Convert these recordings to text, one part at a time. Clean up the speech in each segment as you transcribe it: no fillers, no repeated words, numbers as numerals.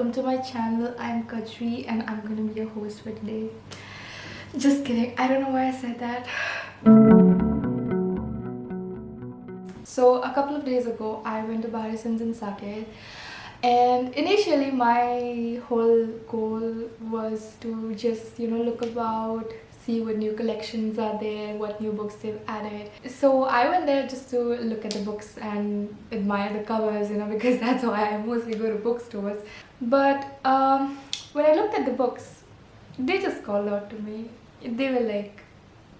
welcome to my channel. I'm Kajri and I'm gonna be your host for today. Just kidding, I don't know why I said that. So a couple of days ago I went to Barisans in Saket, and initially my whole goal was to just look about, see what new collections are there, what new books they've added. So I went there just to look at the books and admire the covers, because that's why I mostly go to bookstores. But when I looked at the books, they just called out to me. They were like,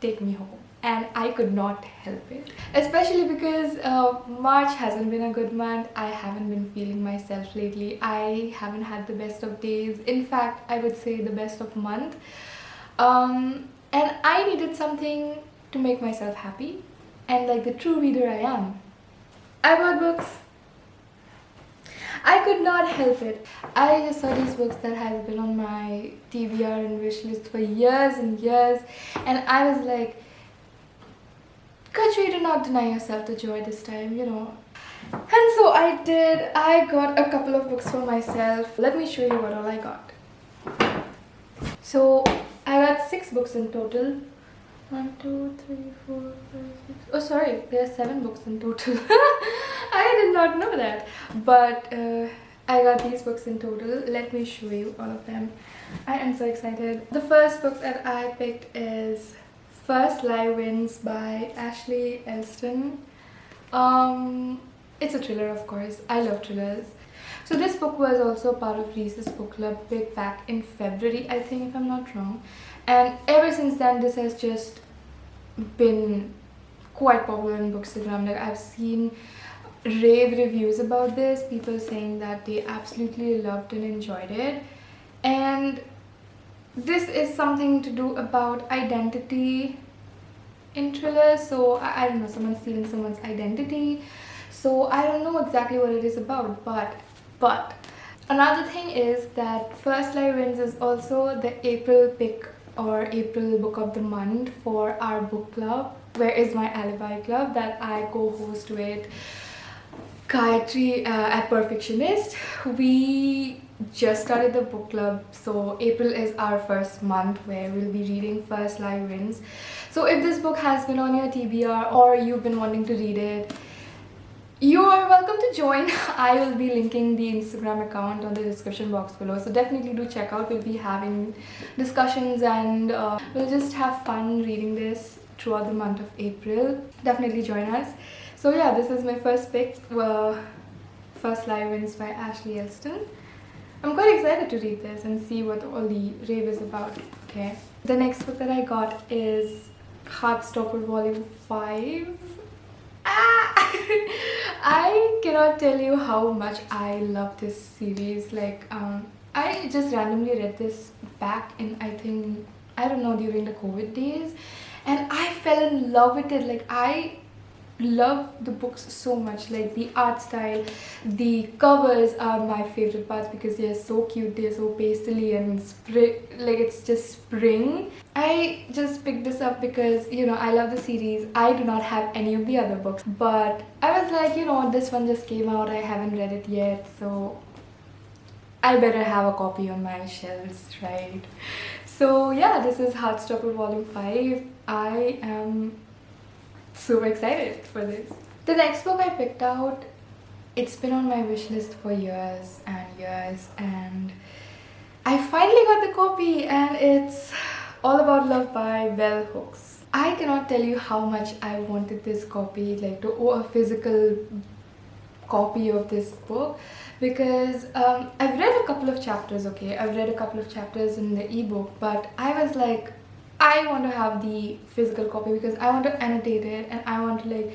take me home. And I could not help it. Especially because March hasn't been a good month. I haven't been feeling myself lately. I haven't had the best of days. In fact, I would say the best of month. And I needed something to make myself happy. And like the true reader I am, I bought books. I could not help it. I just saw these books that has been on my TBR and wish list for years and years. And I was like, Kajri, do not deny yourself the joy this time, And so I did. I got a couple of books for myself. Let me show you what all I got. So I got 6 books in total. 1, 2, 3, 4, 5, 6. Oh, sorry, there are 7 books in total. I did not know that. But I got these books in total. Let me show you all of them. I am so excited. The first book that I picked is First Lie Wins by Ashley Elston. It's a thriller, of course. I love thrillers. So this book was also part of Reese's Book Club pick back in February, I think, if I'm not wrong. And ever since then, this has just been quite popular in Bookstagram. Like, I've seen rave reviews about this, people saying that they absolutely loved and enjoyed it. And this is something to do about identity in thrillers. So I don't know, someone's stealing someone's identity. So I don't know exactly what it is about, but another thing is that First Lie Wins is also the April pick or April book of the month for our book club, Where Is My Alibi Club, that I co-host with Gayatri at Perfectionist. We just started the book club, so April is our first month where we'll be reading First Lie Wins. So if this book has been on your TBR or you've been wanting to read it, you are welcome to join. I will be linking the Instagram account on the description box below, so definitely do check out. We'll be having discussions and we'll just have fun reading this throughout the month of April. Definitely join us. So yeah, this is my first pick, First Lie Wins by Ashley Elston. I'm quite excited to read this and see what all the rave is about. Okay. The next book that I got is Heartstopper Volume 5. I cannot tell you how much I love this series. Like, I just randomly read this back in, I don't know, during the COVID days, and I fell in love with it. Like, I love the books so much. Like, the art style, the covers are my favorite parts because they're so cute, they're so pastely and like it's just spring. I just picked this up because I love the series. I do not have any of the other books, but I was like, this one just came out, I haven't read it yet, so I better have a copy on my shelves, right? So yeah, this is Heartstopper Volume 5. I am super excited for this. The next book I picked out, it's been on my wish list for years and years, and I finally got the copy, and it's All About Love by Bell Hooks. I cannot tell you how much I wanted this copy, like to own a physical copy of this book, because I've read a couple of chapters, okay? I've read a couple of chapters in the ebook, but I was like, I want to have the physical copy because I want to annotate it and I want to like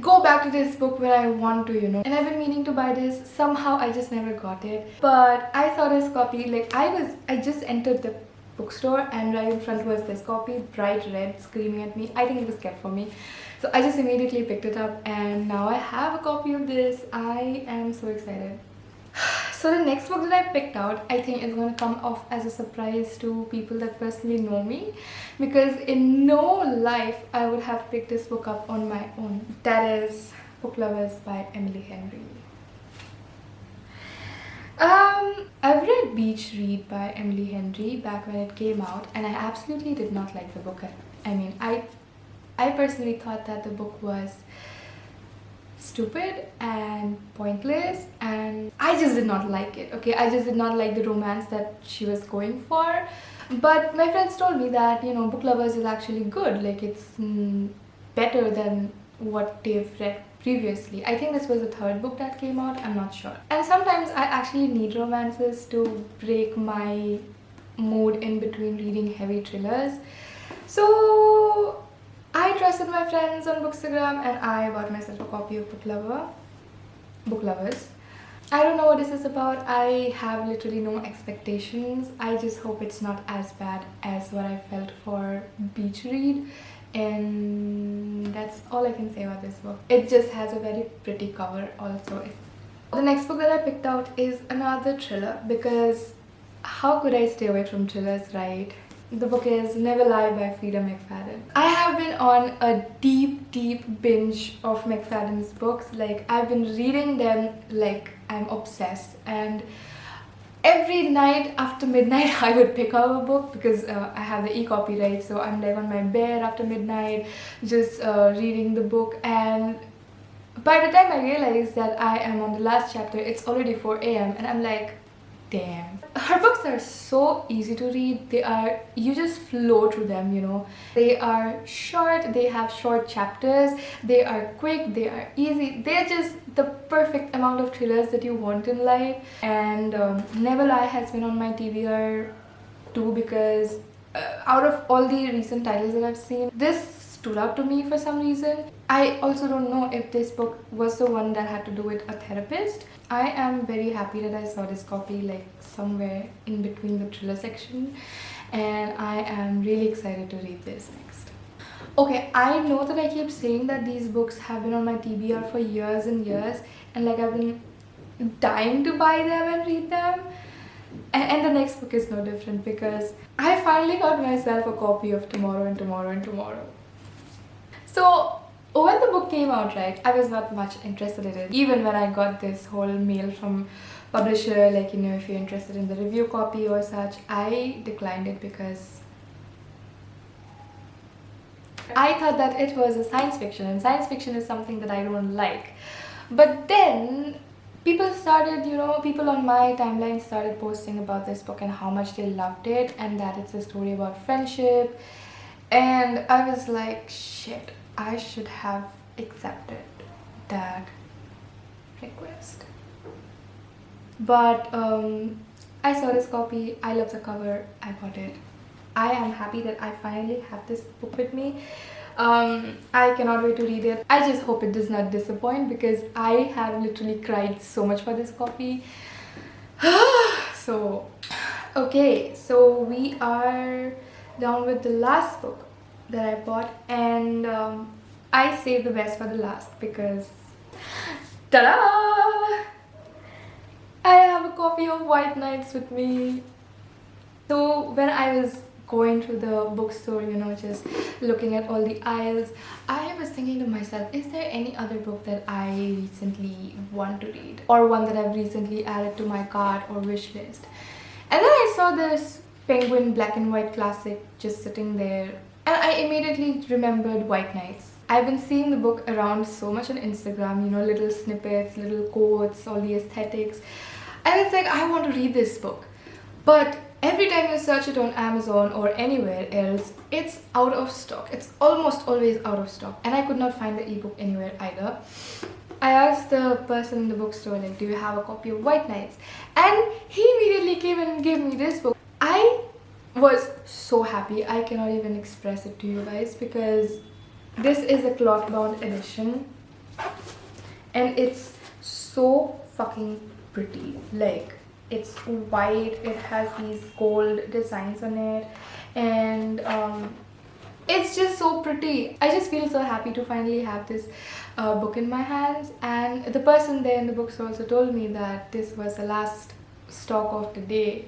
go back to this book when I want to, And I've been meaning to buy this. Somehow I just never got it. But I saw this copy, like I just entered the bookstore and right in front was this copy, bright red, screaming at me. I think it was kept for me. So I just immediately picked it up and now I have a copy of this. I am so excited. So the next book that I picked out, I think is going to come off as a surprise to people that personally know me, because in no life I would have picked this book up on my own. That is Book Lovers by Emily Henry. I've read Beach Read by Emily Henry back when it came out, and I absolutely did not like the book. I mean, I personally thought that the book was stupid and pointless, and I just did not like it. Okay, I just did not like the romance that she was going for. But my friends told me that, you know, Book Lovers is actually good. Like, it's better than what they've read previously. I think this was the third book that came out, I'm not sure. And sometimes I actually need romances to break my mood in between reading heavy thrillers. So I trusted my friends on Bookstagram and I bought myself a copy of Book Lovers. I don't know what this is about. I have literally no expectations. I just hope it's not as bad as what I felt for Beach Read. And that's all I can say about this book. It just has a very pretty cover also. The next book that I picked out is another thriller, because how could I stay away from thrillers, right? The book is Never Lie by Frida McFadden. I have been on a deep binge of McFadden's books. Like, I've been reading them like I'm obsessed, and every night after midnight I would pick up a book, because I have the e-copy, right? So I'm like on my bed after midnight just reading the book, and by the time I realize that I am on the last chapter, it's already 4 a.m. and I'm like, damn. Her books are so easy to read. You just flow through them, you know. They are short, they have short chapters, they are quick, they are easy. They're just the perfect amount of thrillers that you want in life. And Never Lie has been on my TBR too, because out of all the recent titles that I've seen, this stood out to me for some reason. I also don't know if this book was the one that had to do with a therapist. I am very happy that I saw this copy like somewhere in between the thriller section, and I am really excited to read this next. Okay, I know that I keep saying that these books have been on my TBR for years and years, and like I've been dying to buy them and read them. And the next book is no different, because I finally got myself a copy of Tomorrow and Tomorrow and Tomorrow. So when the book came out, right, I was not much interested in it. Even when I got this whole mail from publisher, like, you know, if you're interested in the review copy or such, I declined it because I thought that it was a science fiction, and science fiction is something that I don't like. But then people started, you know, people on my timeline started posting about this book and how much they loved it, and that it's a story about friendship. And I was like, shit, I should have accepted that request. But I saw this copy, I love the cover, I bought it. I am happy that I finally have this book with me. I cannot wait to read it. I just hope it does not disappoint, because I have literally cried so much for this copy. So, okay, so we are down with the last book that I bought, and I saved the best for the last, because ta-da! I have a copy of White Nights with me. So when I was going through the bookstore, you know, just looking at all the aisles, I was thinking to myself, is there any other book that I recently want to read, or one that I've recently added to my cart or wish list? And then I saw this Penguin black and white classic just sitting there, and I immediately remembered White Nights. I've been seeing the book around so much on Instagram, you know, little snippets, little quotes, all the aesthetics, and it's like, I want to read this book. But every time you search it on Amazon or anywhere else, it's out of stock. It's almost always out of stock, and I could not find the ebook anywhere either. I asked the person in the bookstore, like, do you have a copy of White Nights? And he immediately came and gave me this book. I was so happy. I cannot even express it to you guys, because this is a cloth bound edition and it's so fucking pretty. Like, it's white, it has these gold designs on it, and it's just so pretty. I just feel so happy to finally have this book in my hands. And the person there in the bookstore also told me that this was the last stock of the day,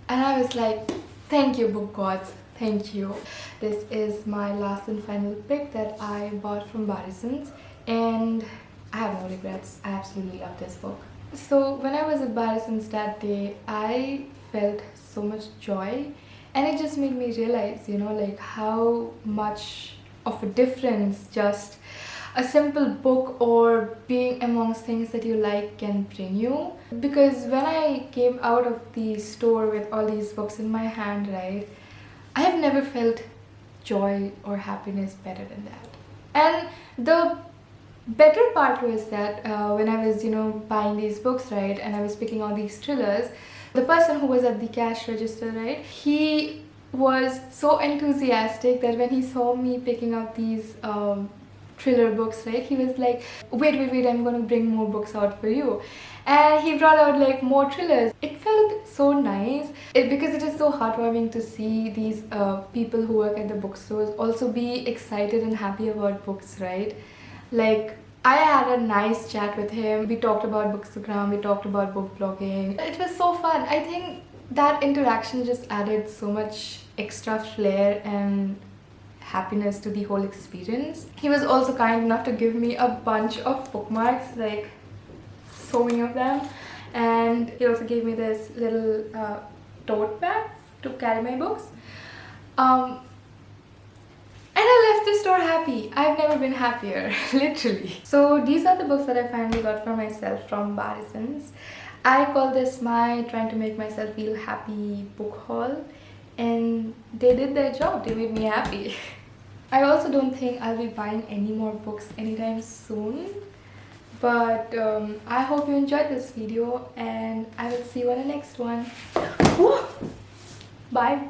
and I was like, thank you, book gods, thank you. This is my last and final pick that I bought from Barisons, and I have no regrets. I absolutely love this book. So when I was at Barrisons that day, I felt so much joy, and it just made me realize, like how much of a difference just a simple book or being amongst things that you like can bring you. Because when I came out of the store with all these books in my hand, right, I have never felt joy or happiness better than that. And the better part was that when I was, buying these books, right, and I was picking all these thrillers, the person who was at the cash register, right, he was so enthusiastic that when he saw me picking up these thriller books, right, he was like, wait, I'm going to bring more books out for you. And he brought out like more thrillers. It felt so nice because it is so heartwarming to see these people who work at the bookstores also be excited and happy about books, right? Like, I had a nice chat with him. We talked about Bookstagram, we talked about book blogging. It was so fun. I think that interaction just added so much extra flair and happiness to the whole experience. He was also kind enough to give me a bunch of bookmarks, like so many of them. And he also gave me this little tote bag to carry my books. Um, and I left the store happy. I've never been happier, literally. So these are the books that I finally got for myself from Barrisons. I call this my trying to make myself feel happy book haul, and they did their job. They made me happy. I also don't think I'll be buying any more books anytime soon. But I hope you enjoyed this video, and I will see you on the next one. Woo! Bye!